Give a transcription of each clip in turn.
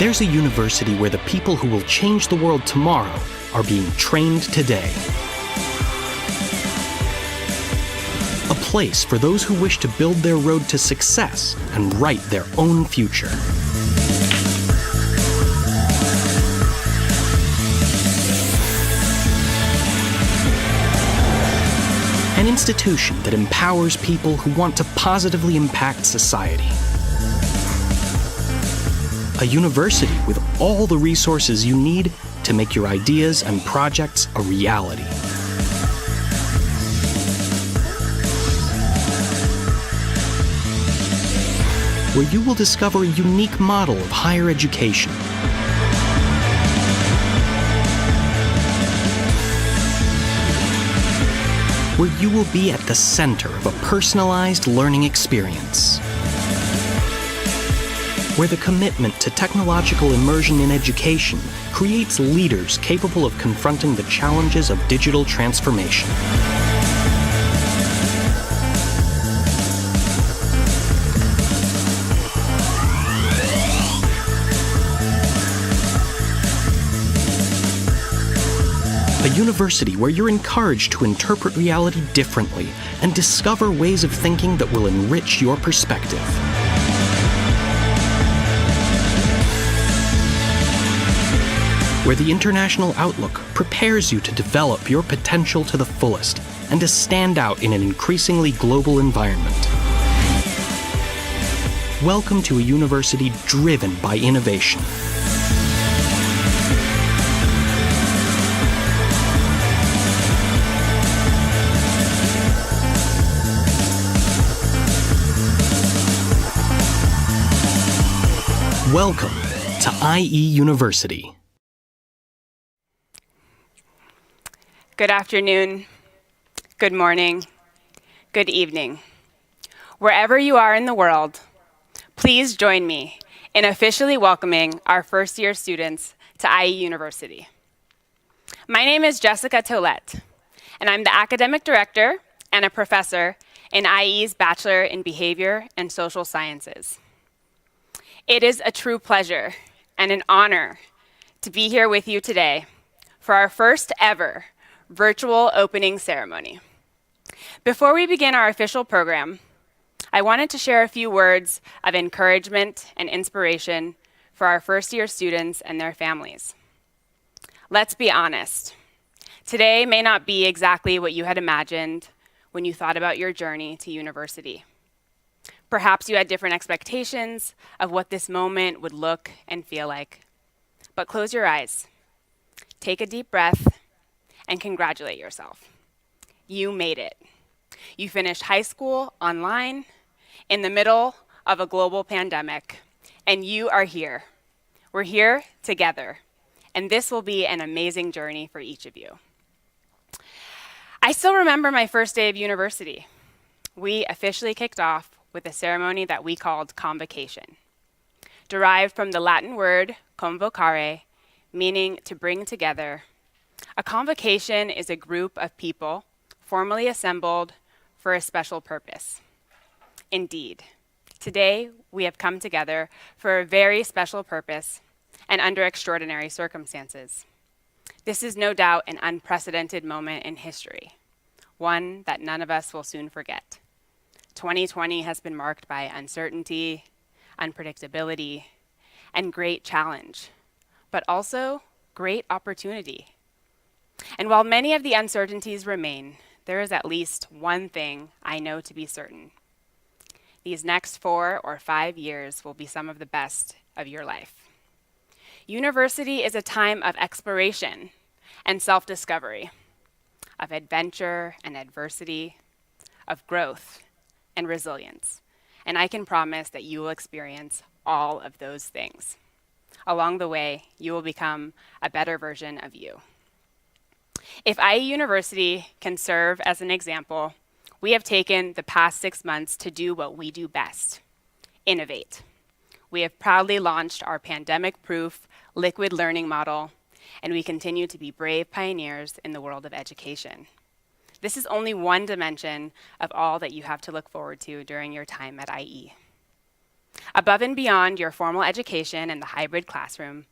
There's a university where the people who will change the world tomorrow are being trained today. A place for those who wish to build their road to success and write their own future. An institution that empowers people who want to positively impact society. A university with all the resources you need to make your ideas and projects a reality. Where you will discover a unique model of higher education. Where you will be at the center of a personalized learning experience. Where the commitment to technological immersion in education creates leaders capable of confronting the challenges of digital transformation. A university where you're encouraged to interpret reality differently and discover ways of thinking that will enrich your perspective. Where the international outlook prepares you to develop your potential to the fullest and to stand out in an increasingly global environment. Welcome to a university driven by innovation. Welcome to IE University. Good afternoon, good morning, good evening. Wherever you are in the world, please join me in officially welcoming our first-year students to IE University. My name is Jessica Tollett, and I'm the academic director and a professor in IE's Bachelor in Behavior and Social Sciences. It is a true pleasure and an honor to be here with you today for our first ever virtual opening ceremony. Before we begin our official program, I wanted to share a few words of encouragement and inspiration for our first-year students and their families. Let's be honest. Today may not be exactly what you had imagined when you thought about your journey to university. Perhaps you had different expectations of what this moment would look and feel like. But close your eyes, take a deep breath, and congratulate yourself. You made it. You finished high school online in the middle of a global pandemic, and you are here. We're here together, and this will be an amazing journey for each of you. I still remember my first day of university. We officially kicked off with a ceremony that we called convocation, derived from the Latin word convocare, meaning to bring together. A convocation is a group of people formally assembled for a special purpose. Indeed, today we have come together for a very special purpose and under extraordinary circumstances. This is no doubt an unprecedented moment in history, one that none of us will soon forget. 2020 has been marked by uncertainty, unpredictability, and great challenge, but also great opportunity. And while many of the uncertainties remain, there is at least one thing I know to be certain. These next 4 or 5 years will be some of the best of your life. University is a time of exploration and self-discovery, of adventure and adversity, of growth and resilience. And I can promise that you will experience all of those things. Along the way, you will become a better version of you. If IE University can serve as an example, we have taken the past 6 months to do what we do best: innovate. We have proudly launched our pandemic-proof liquid learning model, and we continue to be brave pioneers in the world of education. This is only one dimension of all that you have to look forward to during your time at IE. Above and beyond your formal education in the hybrid classroom,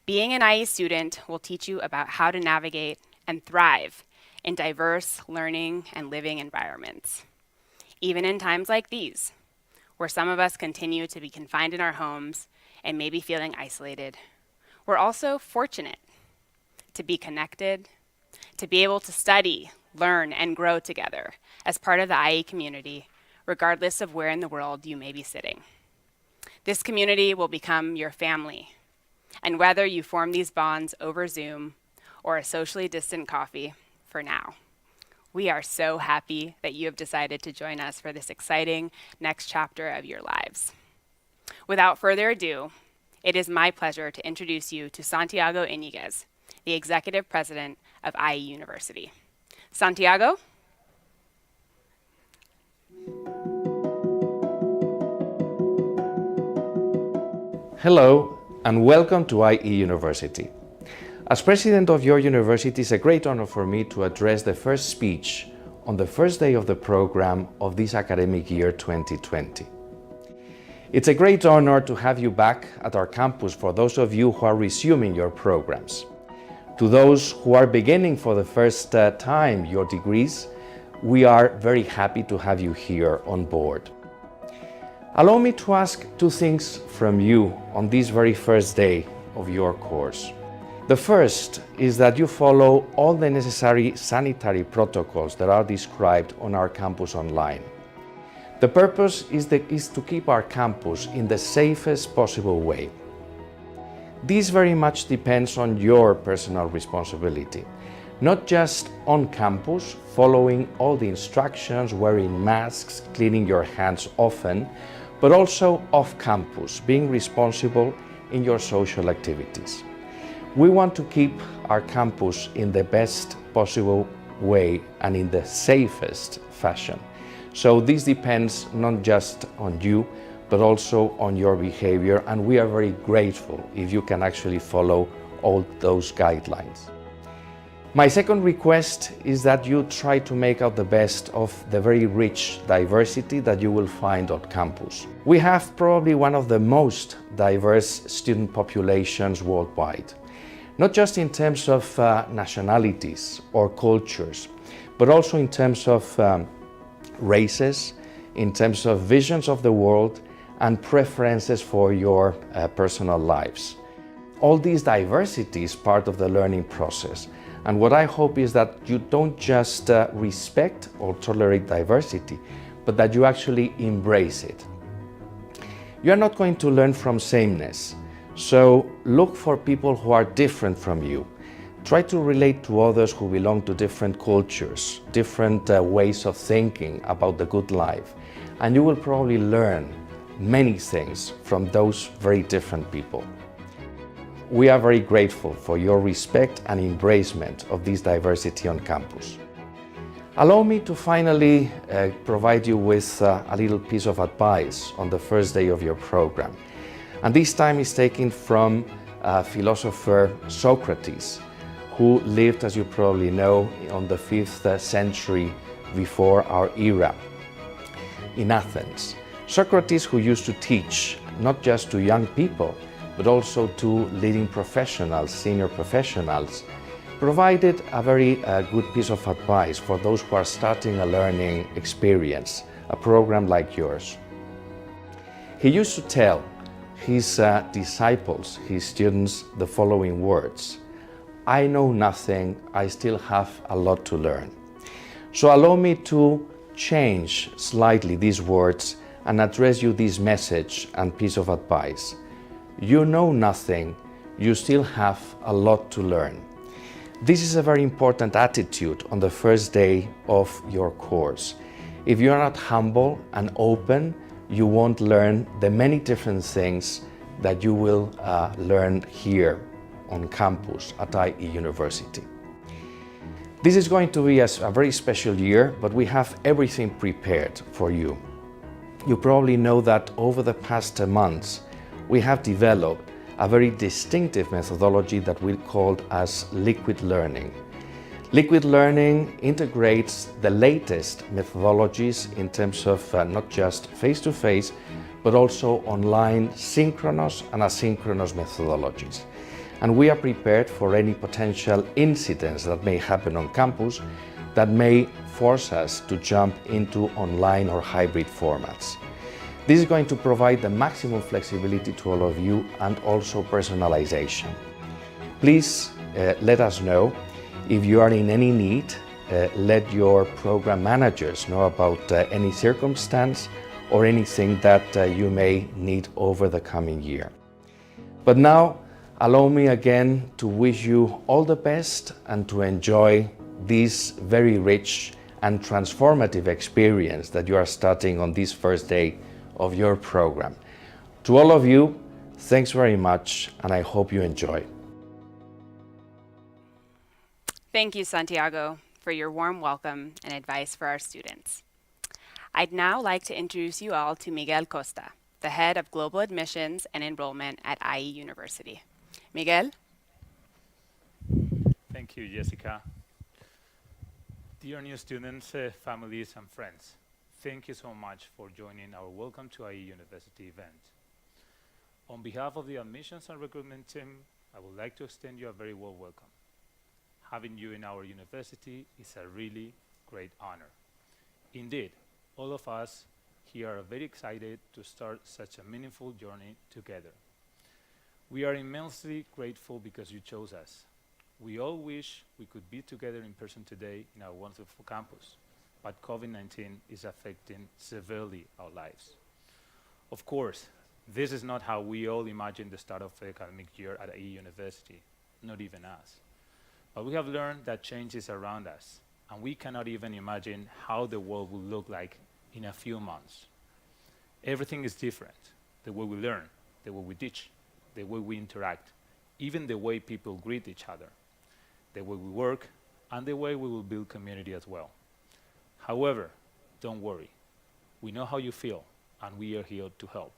being an IE student will teach you about how to navigate and thrive in diverse learning and living environments. Even in times like these, where some of us continue to be confined in our homes and maybe feeling isolated, we're also fortunate to be connected, to be able to study, learn, and grow together as part of the IE community, regardless of where in the world you may be sitting. This community will become your family, and whether you form these bonds over Zoom or a socially distant coffee, for now, we are so happy that you have decided to join us for this exciting next chapter of your lives. Without further ado, it is my pleasure to introduce you to Santiago Iniguez, the Executive President of IE University. Santiago? Hello, and welcome to IE University. As president of your university, it's a great honor for me to address the first speech on the first day of the program of this academic year 2020. It's a great honor to have you back at our campus for those of you who are resuming your programs. To those who are beginning for the first time your degrees, we are very happy to have you here on board. Allow me to ask two things from you on this very first day of your course. The first is that you follow all the necessary sanitary protocols that are described on our campus online. The purpose is to keep our campus in the safest possible way. This very much depends on your personal responsibility, not just on campus, following all the instructions, wearing masks, cleaning your hands often, but also off campus, being responsible in your social activities. We want to keep our campus in the best possible way and in the safest fashion. So this depends not just on you, but also on your behavior, and we are very grateful if you can actually follow all those guidelines. My second request is that you try to make out the best of the very rich diversity that you will find on campus. We have probably one of the most diverse student populations worldwide, not just in terms of nationalities or cultures, but also in terms of races, in terms of visions of the world, and preferences for your personal lives. All these diversity is part of the learning process. And what I hope is that you don't just respect or tolerate diversity, but that you actually embrace it. You are not going to learn from sameness. So look for people who are different from you. Try to relate to others who belong to different cultures, different ways of thinking about the good life. And you will probably learn many things from those very different people. We are very grateful for your respect and embracement of this diversity on campus. Allow me to finally provide you with a little piece of advice on the first day of your program. And this time is taken from philosopher Socrates, who lived, as you probably know, on the 5th century before our era in Athens. Socrates, who used to teach not just to young people, but also to leading professionals, senior professionals, provided a very good piece of advice for those who are starting a learning experience, a program like yours. He used to tell his disciples, his students, the following words: "I know nothing, I still have a lot to learn." So allow me to change slightly these words and address you this message and piece of advice. You know nothing, you still have a lot to learn. This is a very important attitude on the first day of your course. If you are not humble and open, you won't learn the many different things that you will learn here on campus at IE University. This is going to be a very special year, but we have everything prepared for you. You probably know that over the past months, we have developed a very distinctive methodology that we called as liquid learning. Liquid learning integrates the latest methodologies in terms of not just face-to-face, but also online synchronous and asynchronous methodologies. And we are prepared for any potential incidents that may happen on campus that may force us to jump into online or hybrid formats. This is going to provide the maximum flexibility to all of you and also personalization. Please let us know if you are in any need. Let your program managers know about any circumstance or anything that you may need over the coming year. But now, allow me again to wish you all the best and to enjoy this very rich and transformative experience that you are starting on this first day of your program. To all of you, thanks very much, and I hope you enjoy. Thank you, Santiago, for your warm welcome and advice for our students. I'd now like to introduce you all to Miguel Costa, the head of Global Admissions and Enrollment at IE University. Miguel? Thank you, Jessica. Dear new students, families, and friends, thank you so much for joining our Welcome to IE University event. On behalf of the admissions and recruitment team, I would like to extend you a very warm welcome. Having you in our university is a really great honor. Indeed, all of us here are very excited to start such a meaningful journey together. We are immensely grateful because you chose us. We all wish we could be together in person today in our wonderful campus, but COVID-19 is affecting severely our lives. Of course, this is not how we all imagine the start of the academic year at IE University, not even us. But we have learned that change is around us, and we cannot even imagine how the world will look like in a few months. Everything is different. The way we learn, the way we teach, the way we interact, even the way people greet each other, the way we work, and the way we will build community as well. However, don't worry. We know how you feel, and we are here to help.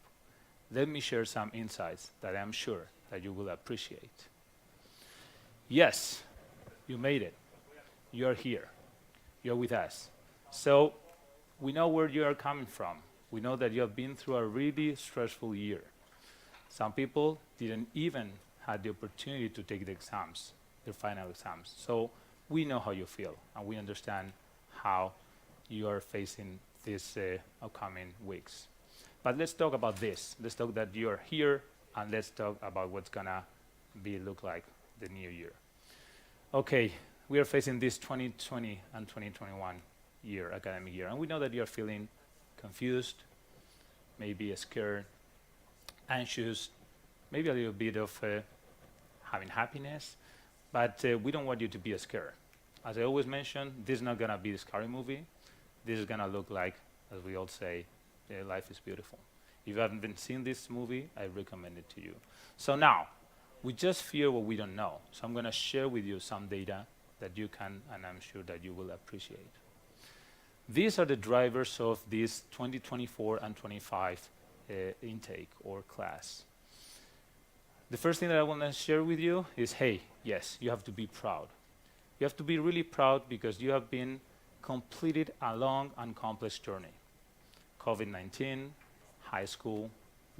Let me share some insights that I'm sure that you will appreciate. Yes, you made it. You are here. You're with us. So we know where you are coming from. We know that you have been through a really stressful year. Some people didn't even have the opportunity to take the exams, their final exams. So we know how you feel, and we understand how you are facing these upcoming weeks. But let's talk about this. Let's talk that you are here, and let's talk about what's gonna look like the new year. Okay, we are facing this 2020 and 2021 academic year, and we know that you are feeling confused, maybe scared, anxious, maybe a little bit of having happiness, but we don't want you to be scared. As I always mention, this is not gonna be a scary movie. This is gonna look like, as we all say, life is beautiful. If you haven't been seeing this movie, I recommend it to you. So now, we just fear what we don't know. So I'm gonna share with you some data that you can, and I'm sure that you will appreciate. These are the drivers of this 2024 and 25 intake or class. The first thing that I want to share with you is, hey, yes, you have to be proud. You have to be really proud because you have been completed a long and complex journey. COVID-19, high school,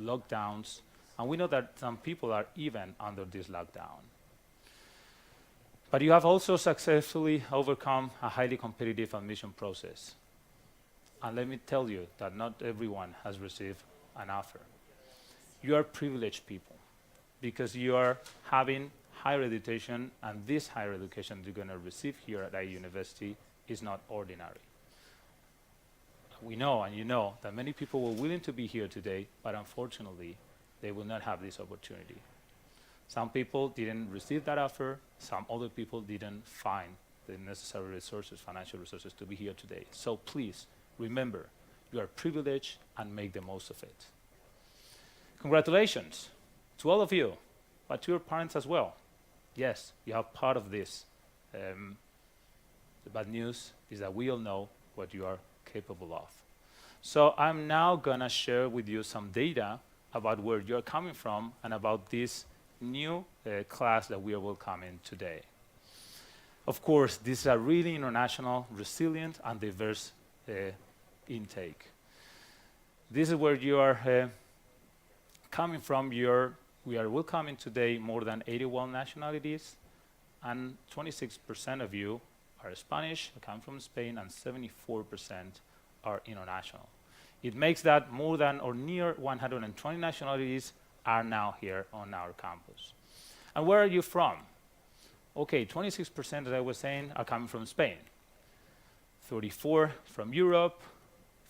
lockdowns, and we know that some people are even under this lockdown. But you have also successfully overcome a highly competitive admission process. And let me tell you that not everyone has received an offer. You are privileged people because you are having higher education, and this higher education you're going to receive here at IE University is not ordinary. We know, and you know, that many people were willing to be here today, but unfortunately, they will not have this opportunity. Some people didn't receive that offer. Some other people didn't find the necessary resources, financial resources, to be here today. So please, remember, you are privileged and make the most of it. Congratulations to all of you, but to your parents as well. Yes, you have part of this. The bad news is that we all know what you are capable of. So I'm now gonna share with you some data about where you're coming from and about this new class that we are welcoming today. Of course, this is a really international, resilient, and diverse intake. This is where you are coming from. We are welcoming today more than 81 nationalities, and 26% of you are Spanish, come from Spain, and 74% are international. It makes that more than or near 120 nationalities are now here on our campus. And where are you from? Okay, 26%, as I was saying, are coming from Spain. 34% from Europe,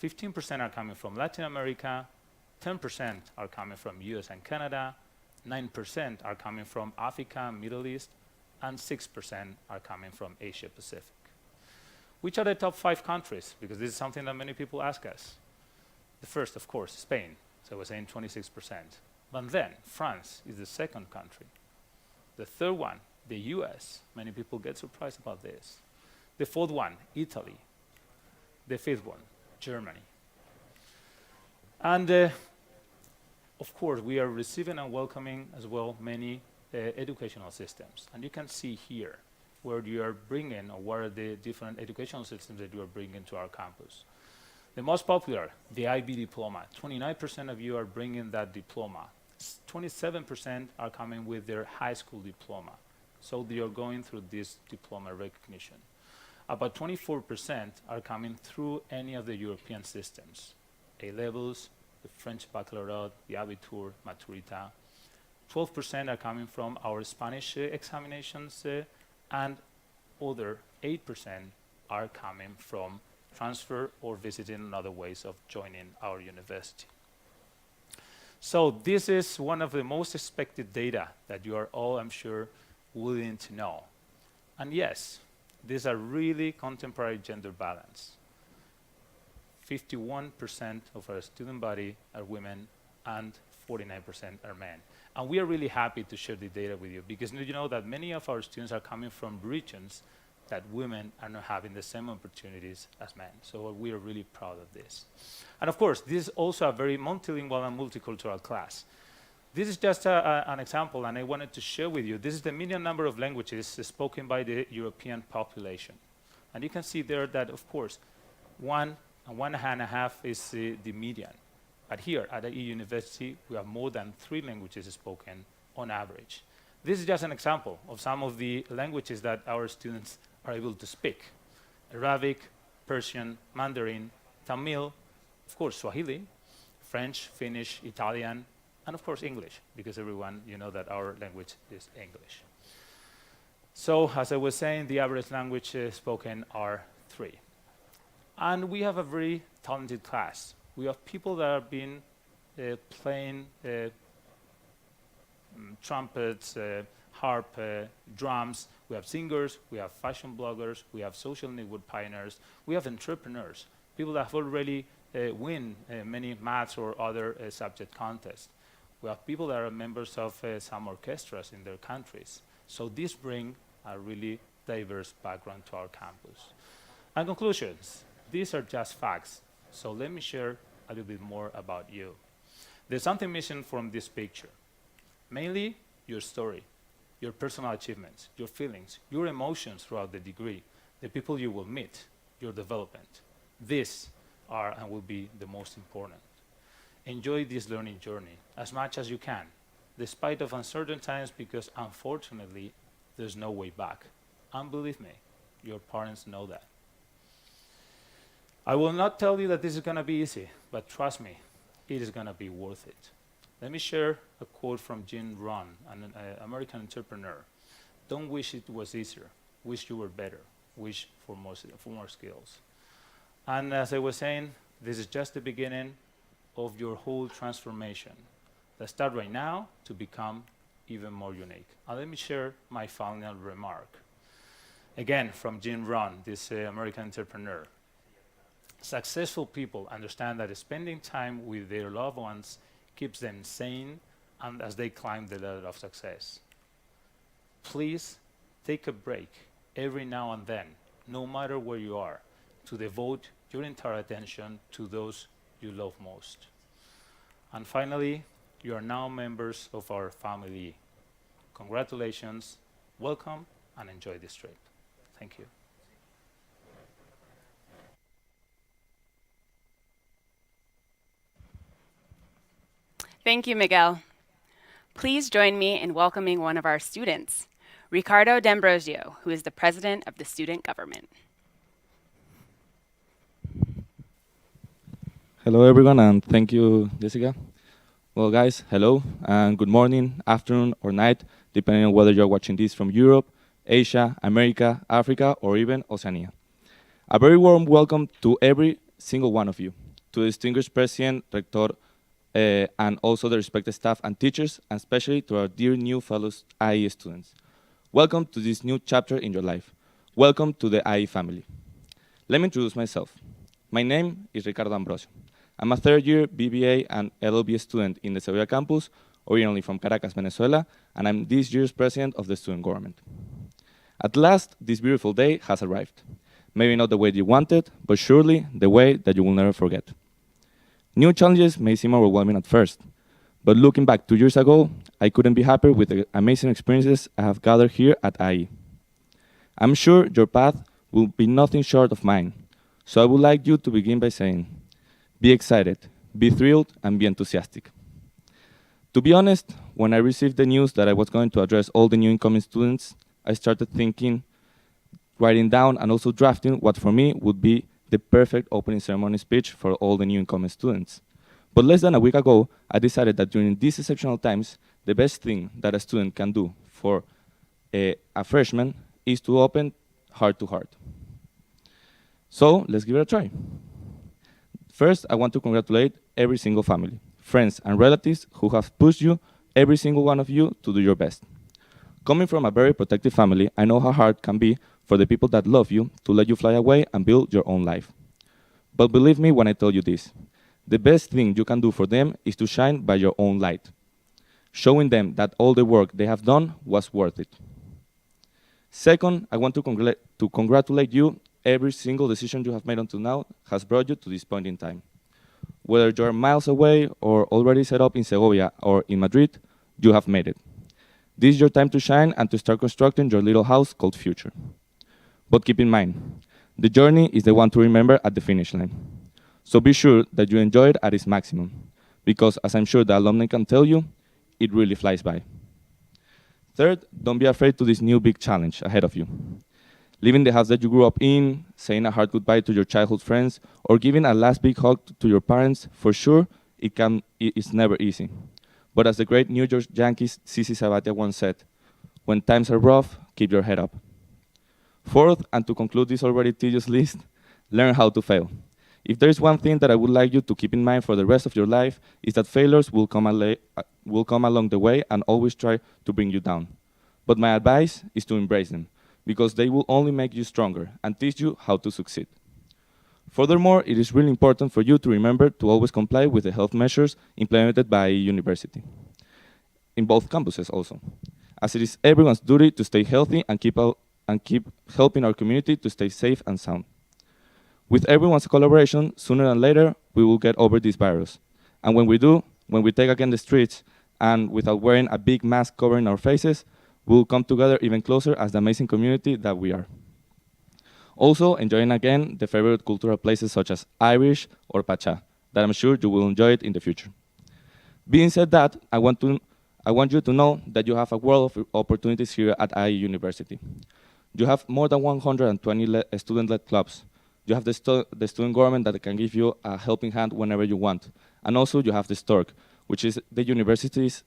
15% are coming from Latin America, 10% are coming from US and Canada, 9% are coming from Africa, Middle East, and 6% are coming from Asia Pacific. Which are the top 5 countries? Because this is something that many people ask us. The first, of course, Spain. So I was saying 26%. But then France is the second country. The third one, the US. Many people get surprised about this. The fourth one, Italy. The fifth one, Germany. And of course, we are receiving and welcoming as well many educational systems. And you can see here where you are bringing, or what are the different educational systems that you are bringing to our campus. The most popular, the IB diploma. 29% of you are bringing that diploma. 27% are coming with their high school diploma. So they are going through this diploma recognition. About 24% are coming through any of the European systems. A-levels, the French baccalaureate, the Abitur, Maturita. 12% are coming from our Spanish examinations, and other 8% are coming from transfer or visiting other ways of joining our university. So this is one of the most expected data that you are all, I'm sure, willing to know. And yes, these are really contemporary gender balance. 51% of our student body are women and 49% are men. And we are really happy to share the data with you because you know that many of our students are coming from regions that women are not having the same opportunities as men. So we are really proud of this. And of course, this is also a very multilingual and multicultural class. This is just an example, and I wanted to share with you. This is the median number of languages spoken by the European population. And you can see there that, of course, 1 and 1.5 is the median. But here at the university, we have more than 3 languages spoken on average. This is just an example of some of the languages that our students are able to speak. Arabic, Persian, Mandarin, Tamil, of course, Swahili, French, Finnish, Italian, and of course English, because everyone, you know that our language is English. So, as I was saying, the average language spoken are 3. And we have a very talented class. We have people that have been playing trumpets, harp, drums. We have singers, we have fashion bloggers, we have social network pioneers, we have entrepreneurs, people that have already win many maths or other subject contests. We have people that are members of some orchestras in their countries. So these bring a really diverse background to our campus. And conclusions, these are just facts. So let me share a little bit more about you. There's something missing from this picture. Mainly your story, your personal achievements, your feelings, your emotions throughout the degree, the people you will meet, your development. These are and will be the most important. Enjoy this learning journey as much as you can, despite of uncertain times, because unfortunately, there's no way back. And believe me, your parents know that. I will not tell you that this is going to be easy, but trust me, it is going to be worth it. Let me share a quote from Jim Rohn, an American entrepreneur. Don't wish it was easier. Wish you were better. Wish for more skills. And as I was saying, this is just the beginning of your whole transformation. Let's start right now to become even more unique. And let me share my final remark. Again, from Jim Rohn, this American entrepreneur. Successful people understand that spending time with their loved ones keeps them sane and as they climb the ladder of success. Please take a break every now and then, no matter where you are, to devote your entire attention to those you love most. And finally, you are now members of our family. Congratulations, welcome, and enjoy this trip. Thank you. Thank you, Miguel. Please join me in welcoming one of our students, Ricardo D'Ambrosio, who is the president of the student government. Hello, everyone, and thank you, Jessica. Well, guys, hello, and good morning, afternoon, or night, depending on whether you're watching this from Europe, Asia, America, Africa, or even Oceania. A very warm welcome to every single one of you, to the distinguished President, Rector, and also the respected staff and teachers, and especially to our dear new fellow IE students. Welcome to this new chapter in your life. Welcome to the IE family. Let me introduce myself. My name is Ricardo Ambrosio. I'm a third-year BBA and LLB student in the Sevilla campus, originally from Caracas, Venezuela, and I'm this year's president of the student government. At last, this beautiful day has arrived. Maybe not the way you wanted, but surely the way that you will never forget. New challenges may seem overwhelming at first, but looking back 2 years ago, I couldn't be happier with the amazing experiences I have gathered here at IE. I'm sure your path will be nothing short of mine, so I would like you to begin by saying, be excited, be thrilled, and be enthusiastic. To be honest, when I received the news that I was going to address all the new incoming students, I started thinking, writing down, and also drafting what for me would be the perfect opening ceremony speech for all the new incoming students. But less than a week ago, I decided that during these exceptional times, the best thing that a student can do for a freshman is to open heart to heart. So let's give it a try. First, I want to congratulate every single family, friends, and relatives who have pushed you, every single one of you, to do your best. Coming from a very protective family, I know how hard it can be for the people that love you to let you fly away and build your own life. But believe me when I tell you this, the best thing you can do for them is to shine by your own light, showing them that all the work they have done was worth it. Second, I want to congratulate you. Every single decision you have made until now has brought you to this point in time. Whether you're miles away or already set up in Segovia or in Madrid, you have made it. This is your time to shine and to start constructing your little house called future. But keep in mind, the journey is the one to remember at the finish line. So be sure that you enjoy it at its maximum, because as I'm sure the alumni can tell you, it really flies by. Third, don't be afraid to this new big challenge ahead of you. Leaving the house that you grew up in, saying a hard goodbye to your childhood friends, or giving a last big hug to your parents, for sure, it's never easy. But as the great New York Yankees CC Sabathia once said, when times are rough, keep your head up. Fourth, and to conclude this already tedious list, learn how to fail. If there is one thing that I would like you to keep in mind for the rest of your life, is that failures will come along the way and always try to bring you down. But my advice is to embrace them, because they will only make you stronger and teach you how to succeed. Furthermore, it is really important for you to remember to always comply with the health measures implemented by university, in both campuses also, as it is everyone's duty to stay healthy and keep helping our community to stay safe and sound. With everyone's collaboration, sooner than later, we will get over this virus. And when we do, when we take again the streets, and without wearing a big mask covering our faces, we will come together even closer as the amazing community that we are. Also, enjoying again the favorite cultural places such as Irish or Pacha, that I'm sure you will enjoy it in the future. Being said that, I want you to know that you have a world of opportunities here at IE University. You have more than 120 student-led clubs. You have the student government that can give you a helping hand whenever you want. And also you have the Stork, which is the university's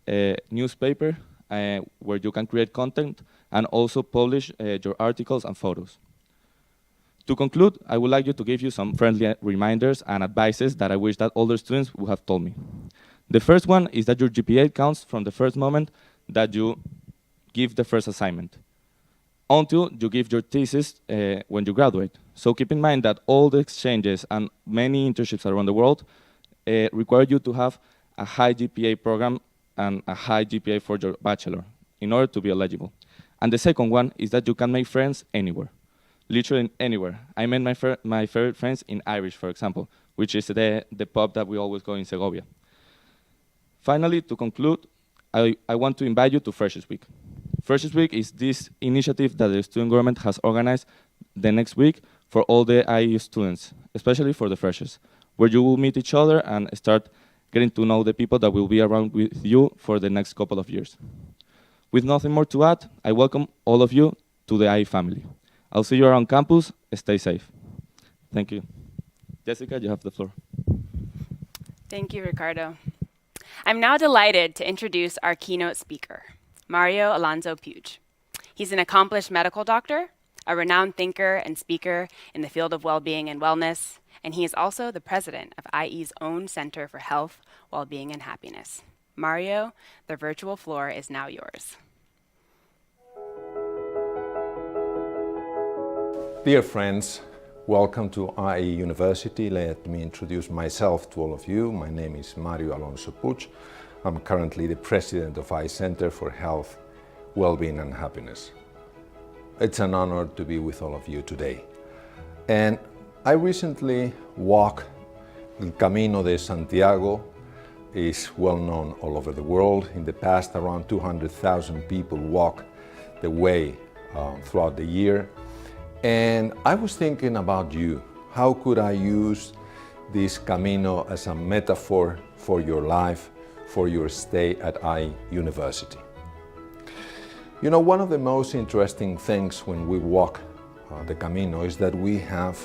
newspaper where you can create content and also publish your articles and photos. To conclude, I would like you to give you some friendly reminders and advices that I wish that older students would have told me. The first one is that your GPA counts from the first moment that you give the first assignment until you give your thesis when you graduate. So keep in mind that all the exchanges and many internships around the world require you to have a high GPA program and a high GPA for your bachelor in order to be eligible. And the second one is that you can make friends anywhere, literally anywhere. I made my favorite friends in Irish, for example, which is the pub that we always go in Segovia. Finally, to conclude, I want to invite you to Freshers Week. Freshers Week is this initiative that the student government has organized the next week for all the IE students, especially for the freshers, where you will meet each other and start getting to know the people that will be around with you for the next couple of years. With nothing more to add, I welcome all of you to the IE family. I'll see you around campus. Stay safe. Thank you. Jessica, you have the floor. Thank you, Ricardo. I'm now delighted to introduce our keynote speaker, Mario Alonzo Puge. He's an accomplished medical doctor, a renowned thinker and speaker in the field of well-being and wellness, and he is also the president of IE's own Center for Health, Well-being, and Happiness. Mario, the virtual floor is now yours. Dear friends, welcome to IE University. Let me introduce myself to all of you. My name is Mario Alonzo Puge. I'm currently the president of IE Center for Health, Well-being, and Happiness. It's an honor to be with all of you today. And I recently walked El Camino de Santiago. Is well known all over the world. In the past, around 200,000 people walk the way throughout the year. And I was thinking about you. How could I use this Camino as a metaphor for your life, for your stay at IE University? You know, one of the most interesting things when we walk the Camino is that we have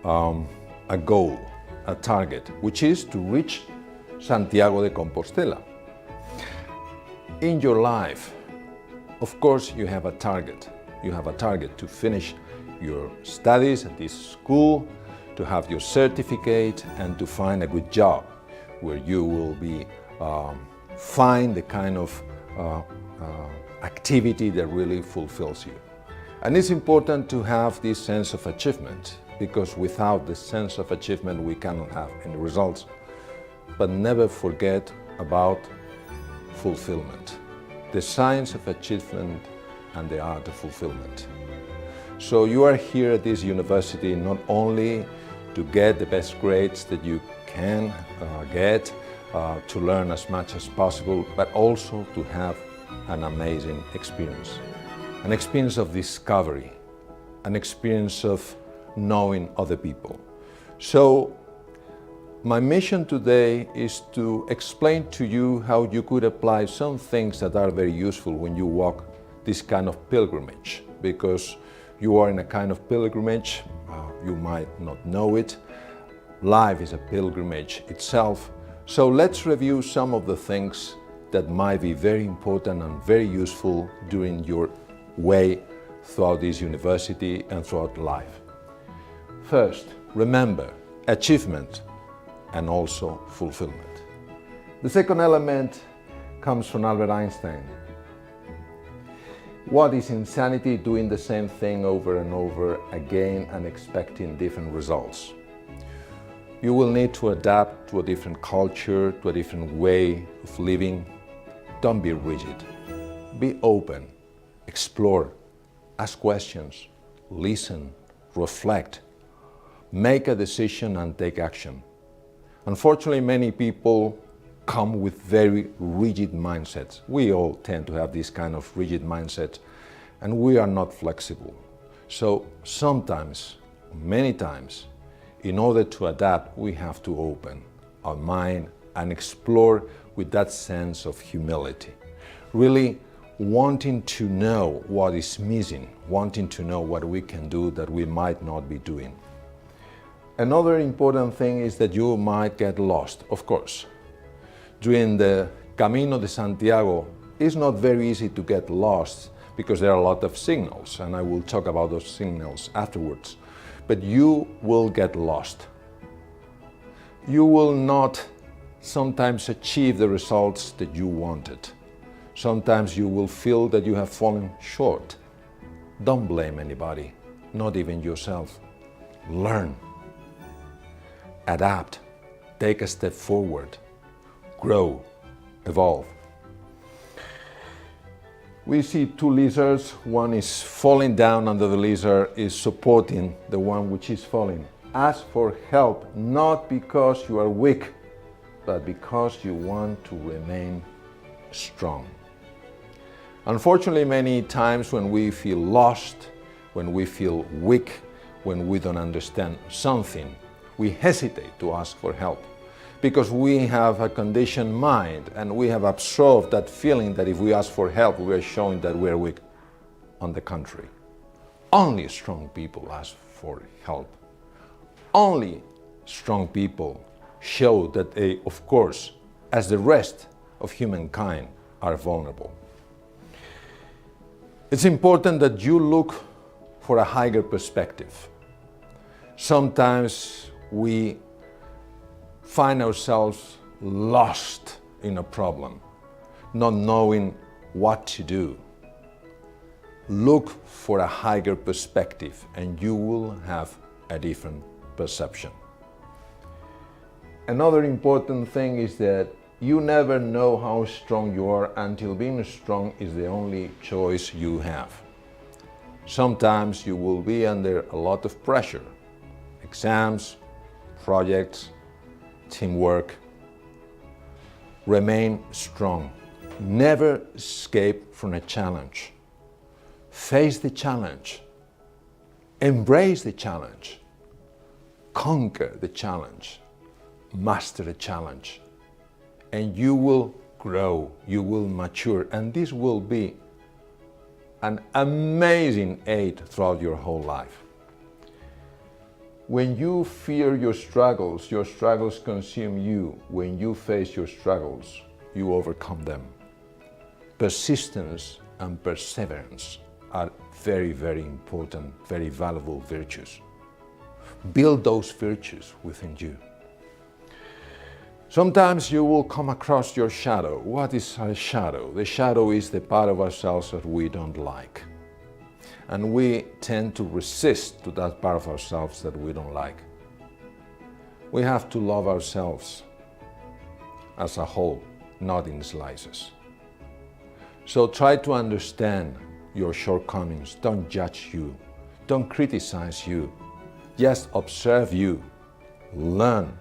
a goal, a target, which is to reach Santiago de Compostela. In your life, of course, you have a target. You have a target to finish your studies at this school, to have your certificate, and to find a good job where you will be find the kind of activity that really fulfills you. And it's important to have this sense of achievement, because without the sense of achievement, we cannot have any results. But never forget about fulfillment, the science of achievement and the art of fulfillment. So you are here at this university not only to get the best grades that you can get, to learn as much as possible, but also to have an amazing experience. An experience of discovery, an experience of knowing other people. So my mission today is to explain to you how you could apply some things that are very useful when you walk this kind of pilgrimage, because you are in a kind of pilgrimage, you might not know it. Life is a pilgrimage itself. So let's review some of the things that might be very important and very useful during your way throughout this university and throughout life. First, remember achievement and also fulfillment. The second element comes from Albert Einstein. What is insanity? Doing the same thing over and over again and expecting different results. You will need to adapt to a different culture, to a different way of living. Don't be rigid. Be open, explore, ask questions, listen, reflect, make a decision and take action. Unfortunately, many people come with very rigid mindsets. We all tend to have this kind of rigid mindset, and we are not flexible. So sometimes, many times, in order to adapt, we have to open our mind and explore with that sense of humility. Really wanting to know what is missing, wanting to know what we can do that we might not be doing. Another important thing is that you might get lost, of course. During the Camino de Santiago, it's not very easy to get lost because there are a lot of signals, and I will talk about those signals afterwards. But you will get lost. You will not sometimes achieve the results that you wanted. Sometimes you will feel that you have fallen short. Don't blame anybody, not even yourself. Learn. Adapt, take a step forward, grow, evolve. We see two lizards, one is falling down and the lizard is supporting the one which is falling. Ask for help, not because you are weak, but because you want to remain strong. Unfortunately, many times when we feel lost, when we feel weak, when we don't understand something, we hesitate to ask for help because we have a conditioned mind and we have absorbed that feeling that if we ask for help, we are showing that we are weak. On the contrary, only strong people ask for help. Only strong people show that they, of course, as the rest of humankind, are vulnerable. It's important that you look for a higher perspective. Sometimes we find ourselves lost in a problem, not knowing what to do. Look for a higher perspective and you will have a different perception. Another important thing is that you never know how strong you are until being strong is the only choice you have. Sometimes you will be under a lot of pressure. Exams, projects, teamwork. Remain strong. Never escape from a challenge. Face the challenge. Embrace the challenge. Conquer the challenge. Master the challenge. And you will grow, you will mature, and this will be an amazing aid throughout your whole life. When you fear your struggles consume you. When you face your struggles, you overcome them. Persistence and perseverance are very, very important, very valuable virtues. Build those virtues within you. Sometimes you will come across your shadow. What is a shadow? The shadow is the part of ourselves that we don't like. And we tend to resist to that part of ourselves that we don't like. We have to love ourselves as a whole, not in slices. So try to understand your shortcomings. Don't judge you. Don't criticize you. Just observe you. Learn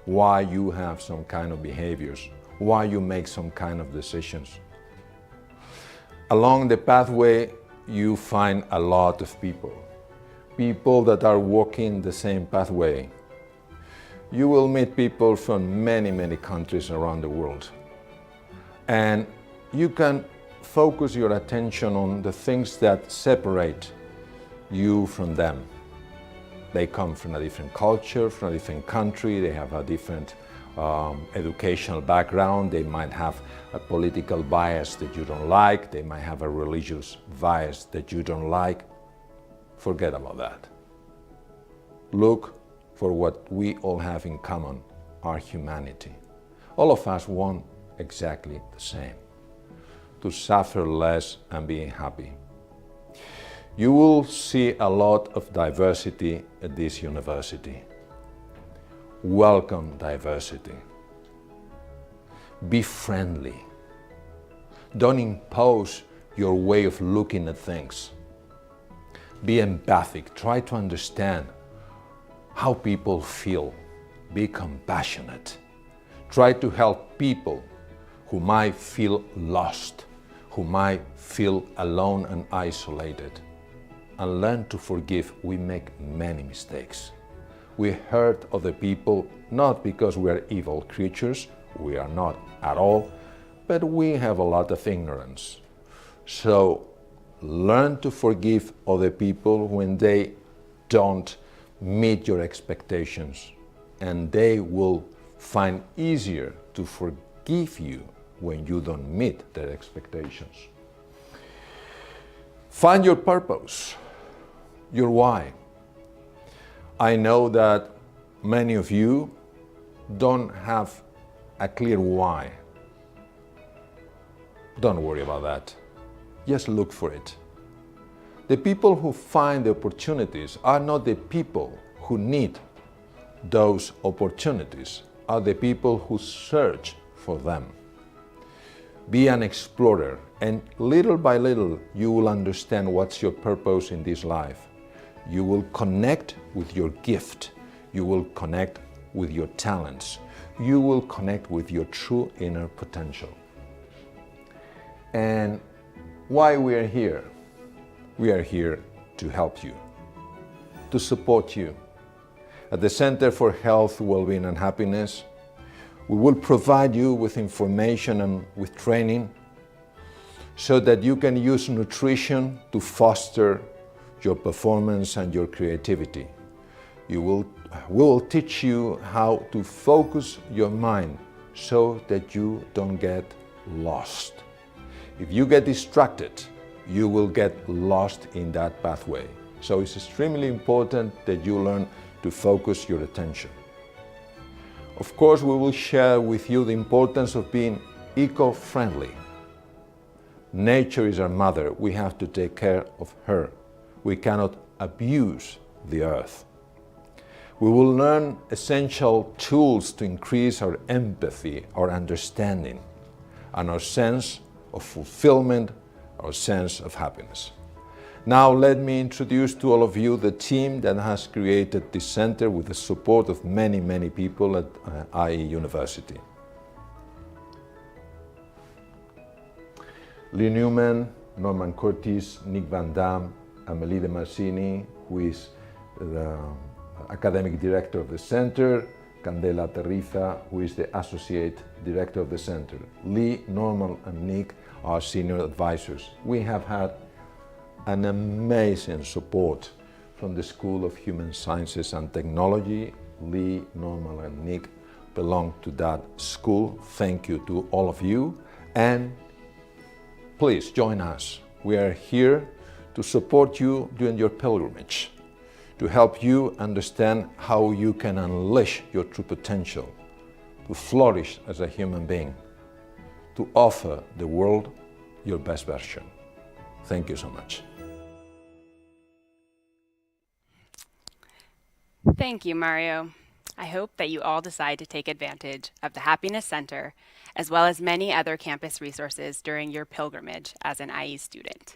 why you have some kind of behaviors, why you make some kind of decisions. Along the pathway, you find a lot of people that are walking the same pathway. You will meet people from many, many countries around the world. And you can focus your attention on the things that separate you from them. They come from a different culture, from a different country, they have a different educational background, they might have a political bias that you don't like, they might have a religious bias that you don't like. Forget about that. Look for what we all have in common, our humanity. All of us want exactly the same, to suffer less and be happy. You will see a lot of diversity at this university. Welcome diversity. Be friendly. Don't impose your way of looking at things. Be empathic. Try to understand how people feel. Be compassionate. Try to help people who might feel lost, who might feel alone and isolated. And learn to forgive. We make many mistakes. We hurt other people not because we are evil creatures, we are not at all, but we have a lot of ignorance. So learn to forgive other people when they don't meet your expectations, and they will find easier to forgive you when you don't meet their expectations. Find your purpose. Your why. I know that many of you don't have a clear why. Don't worry about that. Just look for it. The people who find the opportunities are not the people who need those opportunities, are the people who search for them. Be an explorer, and little by little you will understand what's your purpose in this life. You will connect with your gift. You will connect with your talents. You will connect with your true inner potential. And why we are here? We are here to help you, to support you. At the Center for Health, Wellbeing and Happiness, we will provide you with information and with training so that you can use nutrition to foster your performance and your creativity. We will teach you how to focus your mind so that you don't get lost. If you get distracted, you will get lost in that pathway. So it's extremely important that you learn to focus your attention. Of course, we will share with you the importance of being eco-friendly. Nature is our mother. We have to take care of her. We cannot abuse the earth. We will learn essential tools to increase our empathy, our understanding, and our sense of fulfillment, our sense of happiness. Now let me introduce to all of you the team that has created this center with the support of many, many people at IE University. Lee Newman, Norman Curtis, Nick Van Dam, Amélie de Marcini, who is the academic director of the center, Candela Terriza, who is the associate director of the center. Lee, Norman, and Nick are senior advisors. We have had an amazing support from the School of Human Sciences and Technology. Lee, Norman, and Nick belong to that school. Thank you to all of you, and please join us. We are here to support you during your pilgrimage, to help you understand how you can unleash your true potential, to flourish as a human being, to offer the world your best version. Thank you so much. Thank you, Mario. I hope that you all decide to take advantage of the Happiness Center, as well as many other campus resources during your pilgrimage as an IE student.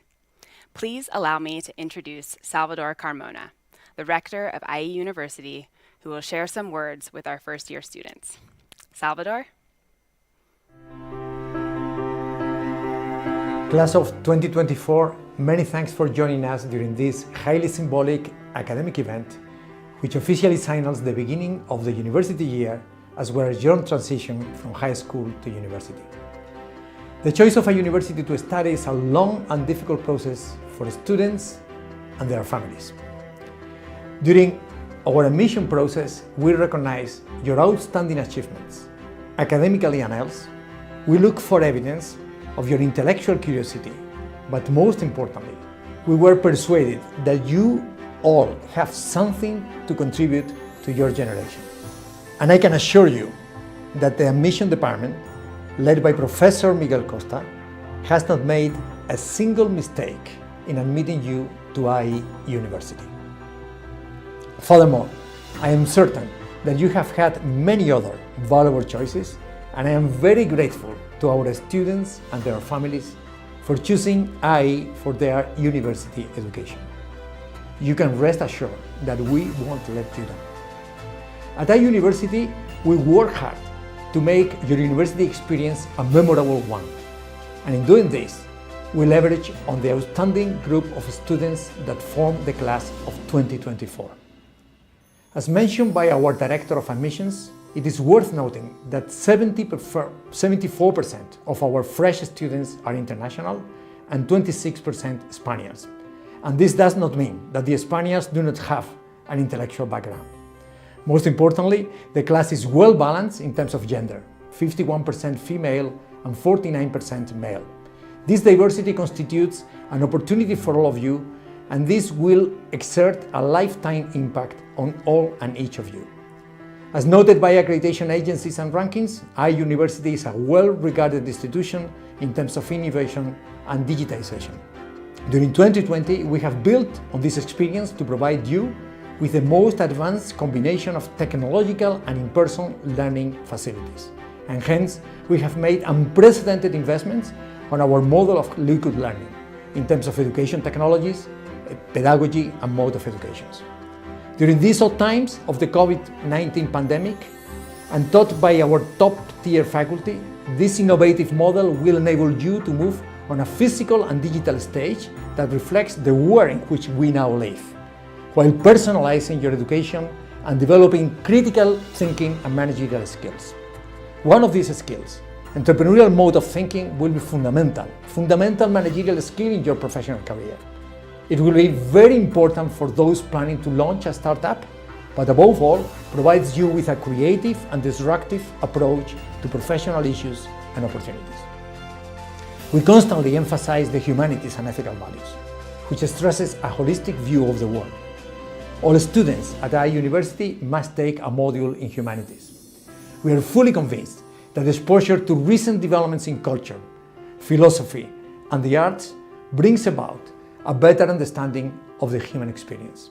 Please allow me to introduce Salvador Carmona, the rector of IE University, who will share some words with our first-year students. Salvador? Class of 2024, many thanks for joining us during this highly symbolic academic event, which officially signals the beginning of the university year as well as your transition from high school to university. The choice of a university to study is a long and difficult process for students and their families. During our admission process, we recognize your outstanding achievements, academically and else. We look for evidence of your intellectual curiosity, but most importantly, we were persuaded that you all have something to contribute to your generation. And I can assure you that the admission department, led by Professor Miguel Costa, has not made a single mistake in admitting you to IE University. Furthermore, I am certain that you have had many other valuable choices, and I am very grateful to our students and their families for choosing IE for their university education. You can rest assured that we won't let you down. At IE University, we work hard to make your university experience a memorable one. And in doing this, we leverage on the outstanding group of students that form the class of 2024. As mentioned by our Director of Admissions, it is worth noting that 74% of our fresh students are international and 26% Spaniards. And this does not mean that the Spaniards do not have an intellectual background. Most importantly, the class is well balanced in terms of gender, 51% female and 49% male. This diversity constitutes an opportunity for all of you, and this will exert a lifetime impact on all and each of you. As noted by accreditation agencies and rankings, IE University is a well-regarded institution in terms of innovation and digitization. During 2020, we have built on this experience to provide you with the most advanced combination of technological and in-person learning facilities. And hence, we have made unprecedented investments on our model of liquid learning in terms of education technologies, pedagogy, and mode of education. During these odd times of the COVID-19 pandemic, and taught by our top-tier faculty, this innovative model will enable you to move on a physical and digital stage that reflects the world in which we now live, while personalizing your education and developing critical thinking and managerial skills. One of these skills, entrepreneurial mode of thinking, will be fundamental managerial skill in your professional career. It will be very important for those planning to launch a startup, but above all, provides you with a creative and disruptive approach to professional issues and opportunities. We constantly emphasize the humanities and ethical values, which stresses a holistic view of the world. All students at our university must take a module in humanities. We are fully convinced that exposure to recent developments in culture, philosophy, and the arts brings about a better understanding of the human experience.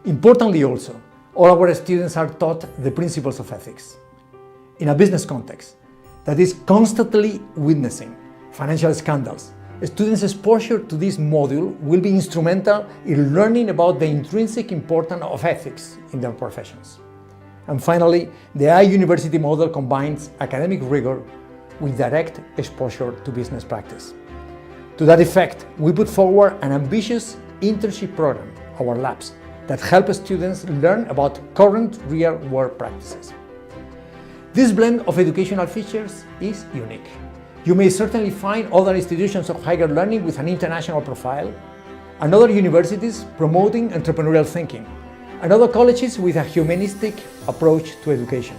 Importantly also, all our students are taught the principles of ethics. In a business context that is constantly witnessing financial scandals, students' exposure to this module will be instrumental in learning about the intrinsic importance of ethics in their professions. And finally, the iUniversity model combines academic rigor with direct exposure to business practice. To that effect, we put forward an ambitious internship program, our labs, that help students learn about current real-world practices. This blend of educational features is unique. You may certainly find other institutions of higher learning with an international profile, and other universities promoting entrepreneurial thinking, and other colleges with a humanistic approach to education.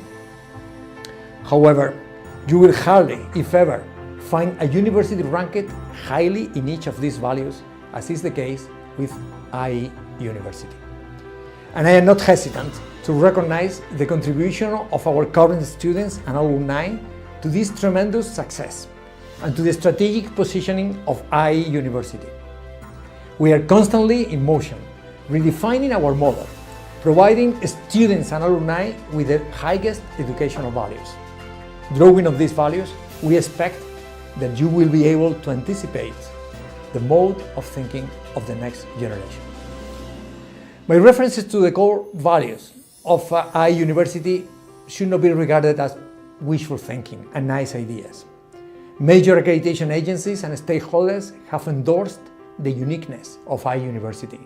However, you will hardly, if ever, find a university ranked highly in each of these values, as is the case with IE University. And I am not hesitant to recognize the contribution of our current students and alumni to this tremendous success and to the strategic positioning of IE University. We are constantly in motion, redefining our model, providing students and alumni with the highest educational values. Drawing on these values, we expect that you will be able to anticipate the mode of thinking of the next generation. My references to the core values of IE University should not be regarded as wishful thinking and nice ideas. Major accreditation agencies and stakeholders have endorsed the uniqueness of IE University,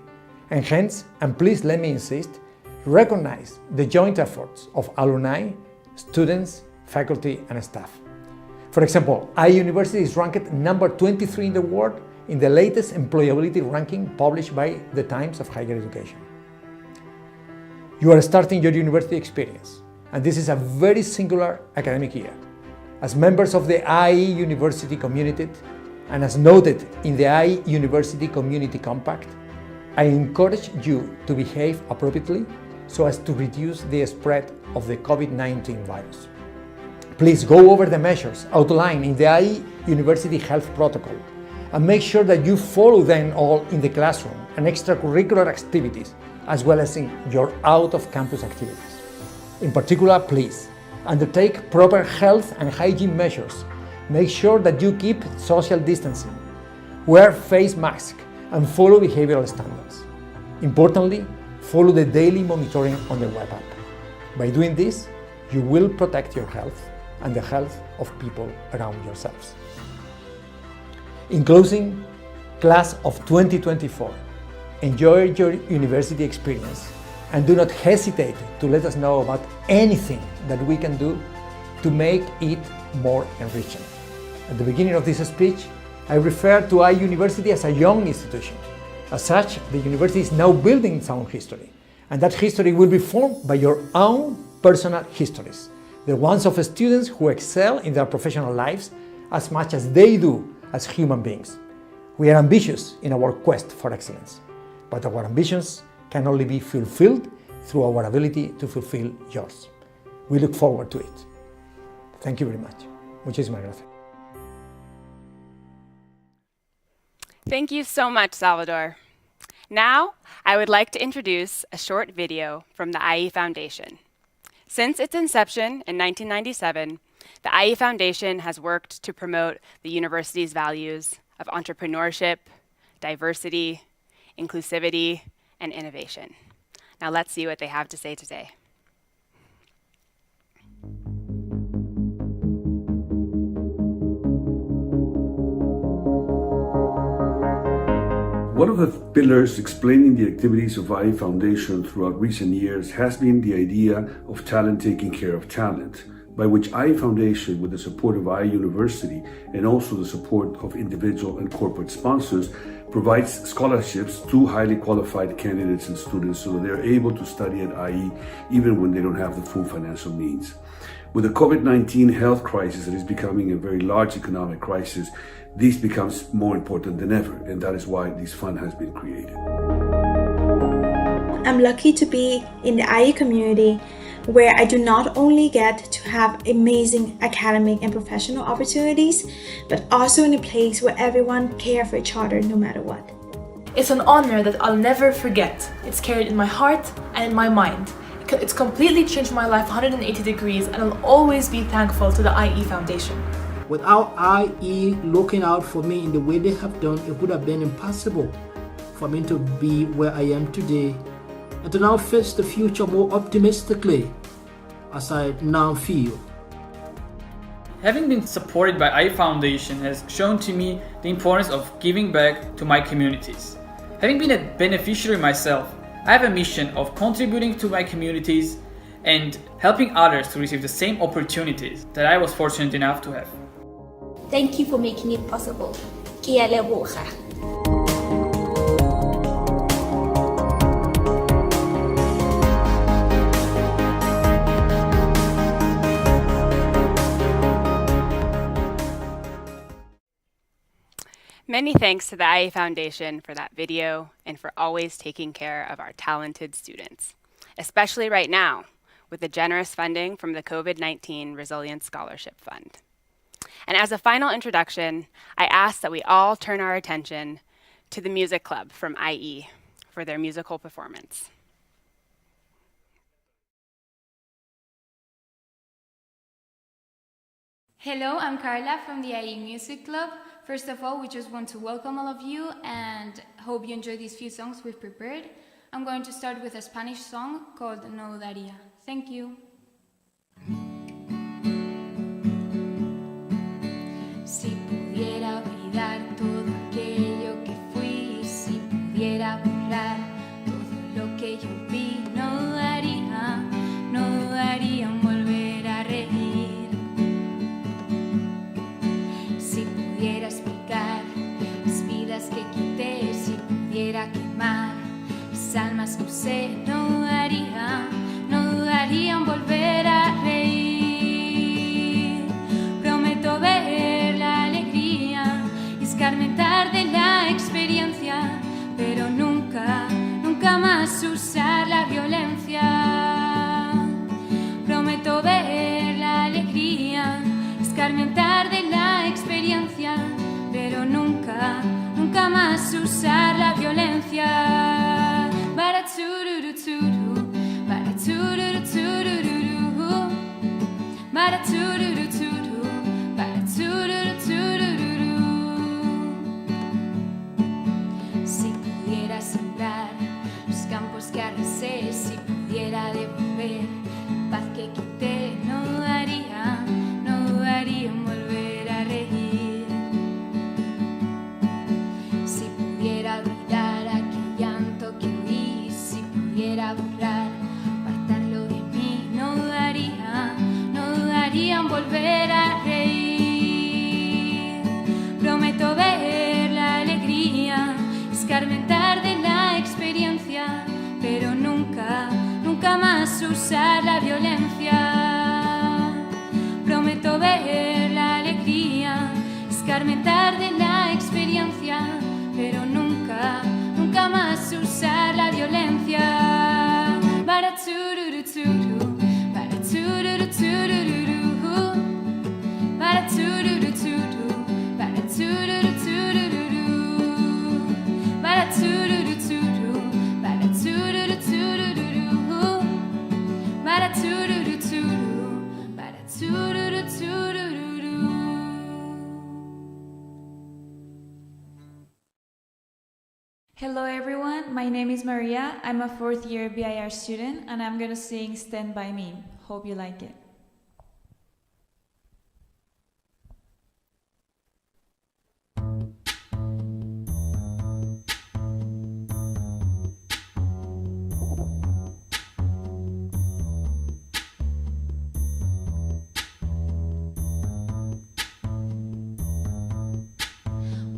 and hence, and please let me insist, recognize the joint efforts of alumni, students, faculty, and staff. For example, IE University is ranked number 23 in the world in the latest employability ranking published by the Times of Higher Education. You are starting your university experience, and this is a very singular academic year. As members of the IE University community, and as noted in the IE University Community Compact, I encourage you to behave appropriately so as to reduce the spread of the COVID-19 virus. Please go over the measures outlined in the IE University Health Protocol and make sure that you follow them all in the classroom and extracurricular activities, as well as in your out-of-campus activities. In particular, please undertake proper health and hygiene measures. Make sure that you keep social distancing, wear face masks, and follow behavioral standards. Importantly, follow the daily monitoring on the web app. By doing this, you will protect your health and the health of people around yourselves. In closing, class of 2024, enjoy your university experience and do not hesitate to let us know about anything that we can do to make it more enriching. At the beginning of this speech, I referred to IE University as a young institution. As such, the university is now building its own history, and that history will be formed by your own personal histories, the ones of students who excel in their professional lives as much as they do as human beings. We are ambitious in our quest for excellence, but our ambitions can only be fulfilled through our ability to fulfill yours. We look forward to it. Thank you very much. Muchísimas gracias. Thank you so much, Salvador. Now, I would like to introduce a short video from the IE Foundation. Since its inception in 1997, the IE Foundation has worked to promote the university's values of entrepreneurship, diversity, inclusivity, and innovation. Now let's see what they have to say today. One of the pillars explaining the activities of IE Foundation throughout recent years has been the idea of talent taking care of talent, by which IE Foundation, with the support of IE University and also the support of individual and corporate sponsors, provides scholarships to highly qualified candidates and students so that they're able to study at IE even when they don't have the full financial means. With the COVID-19 health crisis that is becoming a very large economic crisis, this becomes more important than ever, and that is why this fund has been created. I'm lucky to be in the IE community where I do not only get to have amazing academic and professional opportunities, but also in a place where everyone cares for each other no matter what. It's an honor that I'll never forget. It's carried in my heart and in my mind. It's completely changed my life 180 degrees, and I'll always be thankful to the IE Foundation. Without IE looking out for me in the way they have done, it would have been impossible for me to be where I am today and to now face the future more optimistically, as I now feel. Having been supported by IE Foundation has shown to me the importance of giving back to my communities. Having been a beneficiary myself, I have a mission of contributing to my communities and helping others to receive the same opportunities that I was fortunate enough to have. Thank you for making it possible. Ke a leboga. Many thanks to the IE Foundation for that video and for always taking care of our talented students, especially right now with the generous funding from the COVID-19 Resilience Scholarship Fund. And as a final introduction, I ask that we all turn our attention to the music club from IE for their musical performance. Hello, I'm Carla from the IE Music Club. First of all, we just want to welcome all of you and hope you enjoy these few songs we've prepared. I'm going to start with a Spanish song called No Daría. Thank you. Si pudiera olvidar todo aquello que fui, si pudiera borrar todo lo que yo vi, no daría volver a reír. Si pudiera explicar las vidas que quité, si pudiera quemar las almas que usé, no darían volver a reír. Prometo ver la alegría y escarmentar de la experiencia, pero nunca más usar la violencia. Prometo ver la alegría y escarmentar de la experiencia, pero nunca más usar la violencia. Para tururu turu, para tururu tururu, para tururu turu, para tururu tururu. Si pudiera sembrar los campos que arrasé, si pudiera devolver la paz que quité, no darían volver a reír. Si pudiera olvidar aquel llanto que oí, si pudiera borrar, apartarlo de mí, no darían volver a reír. Prometo ver la alegría, escarmentar de la experiencia, pero nunca más usar la violencia. Prometo ver la alegría, escarmentar de la experiencia, pero nunca más usar la violencia. Para tururu turu, para tururu tururu, para tururu turu, para tururu tururu, para tururu turu, para tururu tururu, para tururu turu, para tururu tururu. Hello everyone, my name is Maria. I'm a fourth year BIR student and I'm gonna sing Stand By Me. Hope you like it.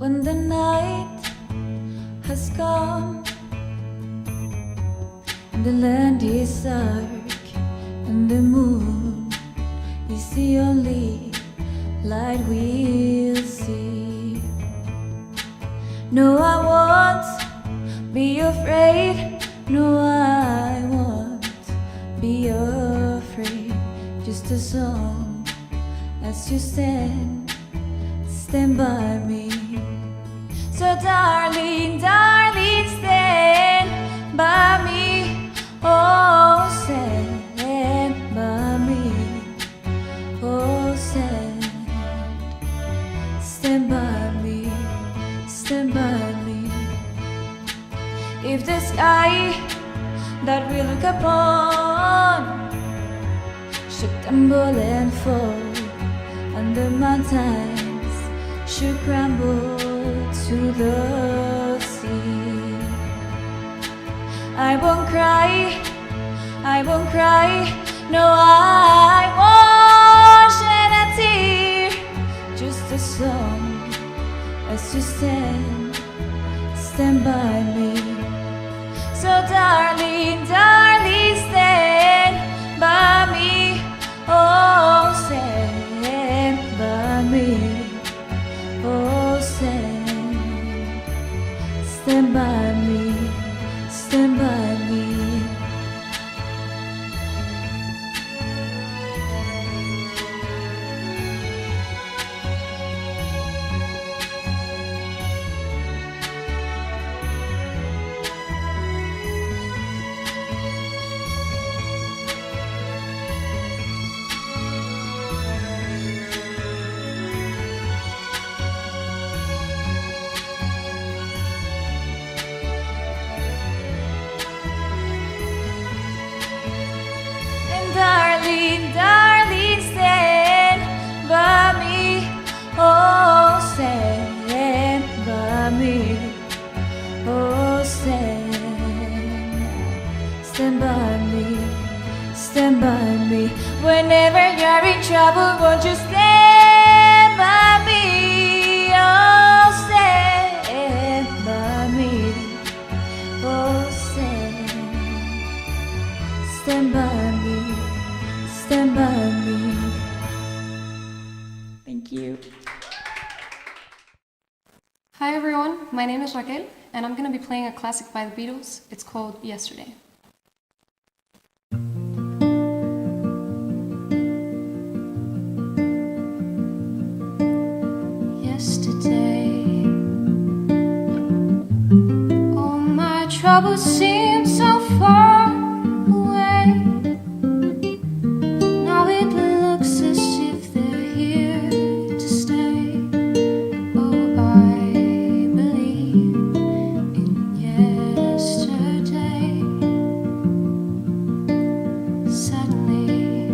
when the night has come and the land is dark and the moon is the only light we'll see. No, I won't be afraid. No, I won't be afraid. Just a song as you stand by me. So darling, darling, stand by me. Oh, stand by me. Oh, stand by me. Stand by me. If the sky that we look upon should tumble and fall, and the mountains should crumble to the sea, I won't cry, I won't cry. No, I won't shed a tear. Just a song as you stand by me. So darling, darling, stand by me. Oh, stand by me. Oh, stand by me. Stand by me. Darling, darling, stand by me. Oh, stand by me. Oh, stand by me. Stand by me. Whenever you're in trouble, won't you stand by me? Oh, stand by me. Oh, stand by me. Stand by me. Thank you. Hi everyone, my name is Raquel, and I'm going to be playing a classic by the Beatles. It's called Yesterday. Yesterday, all my troubles seem so far away. Now it looks as if they're here to stay. Oh, I believe in yesterday. Suddenly,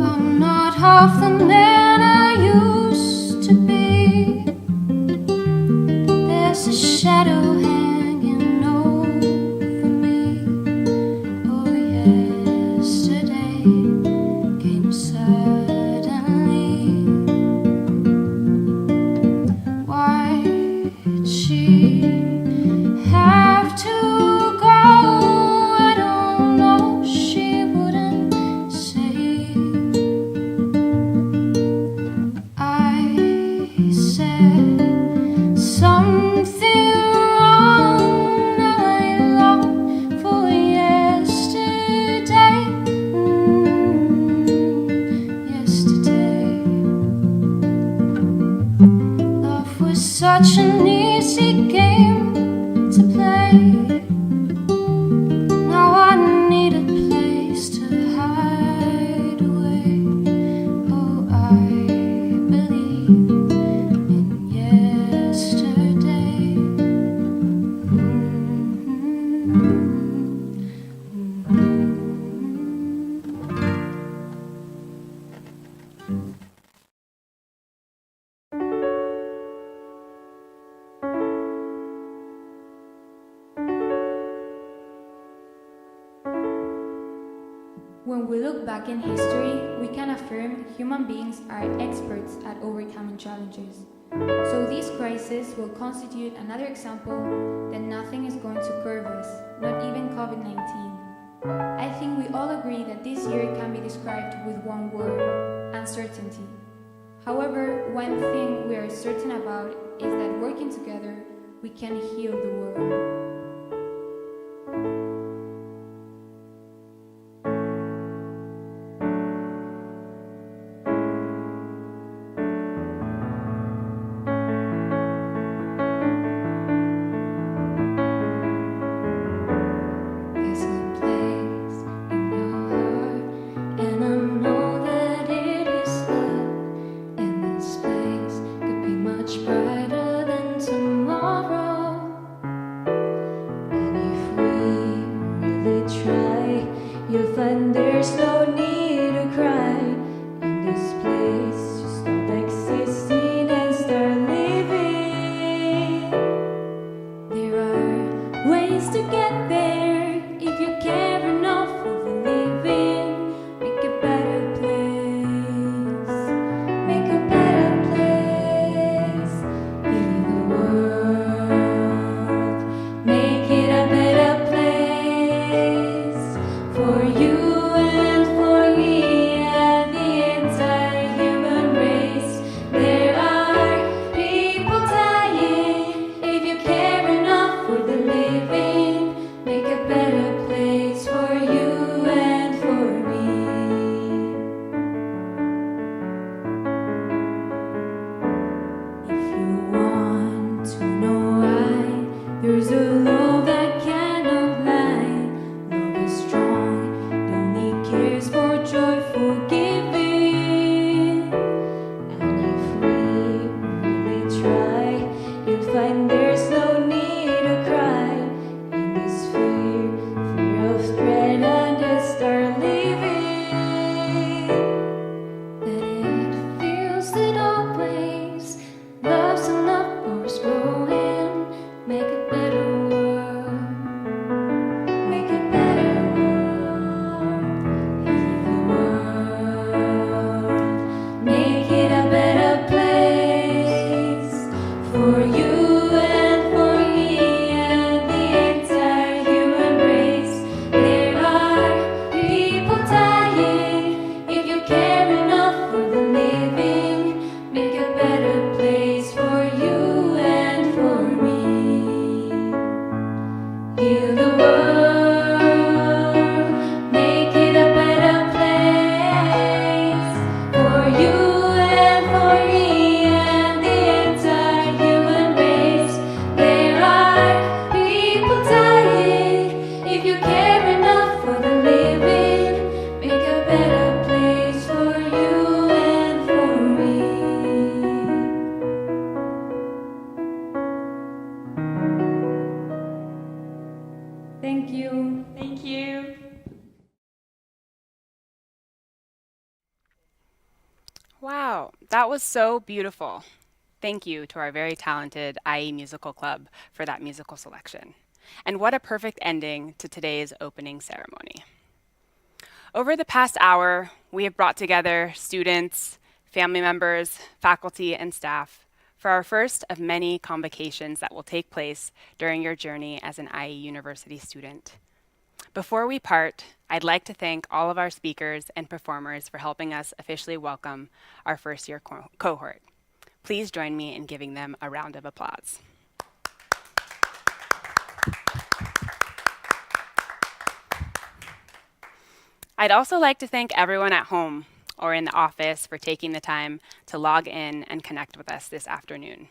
I'm not half the man I used to be. There's a shadow hanging over me. Oh, yesterday came suddenly. Why did she have to go? I don't know, she wouldn't say. I said something wrong. Now I long for yesterday. Yesterday, love was such an easy game to play. Now I need a place to hide away. Oh, I believe in yesterday. When we look back in history, we can affirm human beings are experts at overcoming challenges. So this crisis will constitute another example that nothing is going to curb us, not even COVID-19. I think we all agree that this year can be described with one word: uncertainty. However, one thing we are certain about is that working together, we can heal the world. Wow, that was so beautiful. Thank you to our very talented IE Musical Club for that musical selection. And what a perfect ending to today's opening ceremony. Over the past hour, we have brought together students, family members, faculty, and staff for our first of many convocations that will take place during your journey as an IE University student. Before we part, I'd like to thank all of our speakers and performers for helping us officially welcome our first-year cohort. Please join me in giving them a round of applause. I'd also like to thank everyone at home or in the office for taking the time to log in and connect with us this afternoon.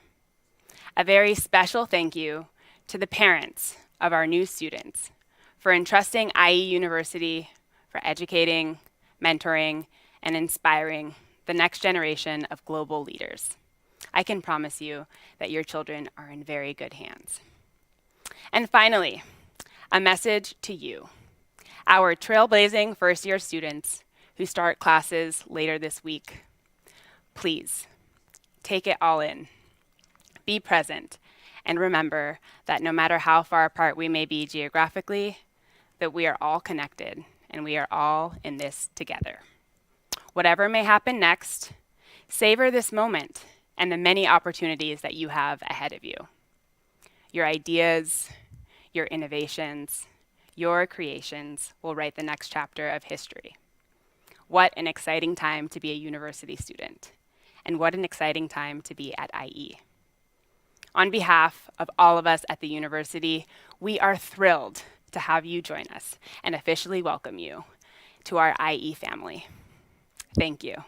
A very special thank you to the parents of our new students for entrusting IE University for educating, mentoring, and inspiring the next generation of global leaders. I can promise you that your children are in very good hands. And finally, a message to you, our trailblazing first-year students who start classes later this week. Please, take it all in. Be present, and remember that no matter how far apart we may be geographically, that we are all connected and we are all in this together. Whatever may happen next, savor this moment and the many opportunities that you have ahead of you. Your ideas, your innovations, your creations will write the next chapter of history. What an exciting time to be a university student, and what an exciting time to be at IE. On behalf of all of us at the university, we are thrilled to have you join us and officially welcome you to our IE family. Thank you.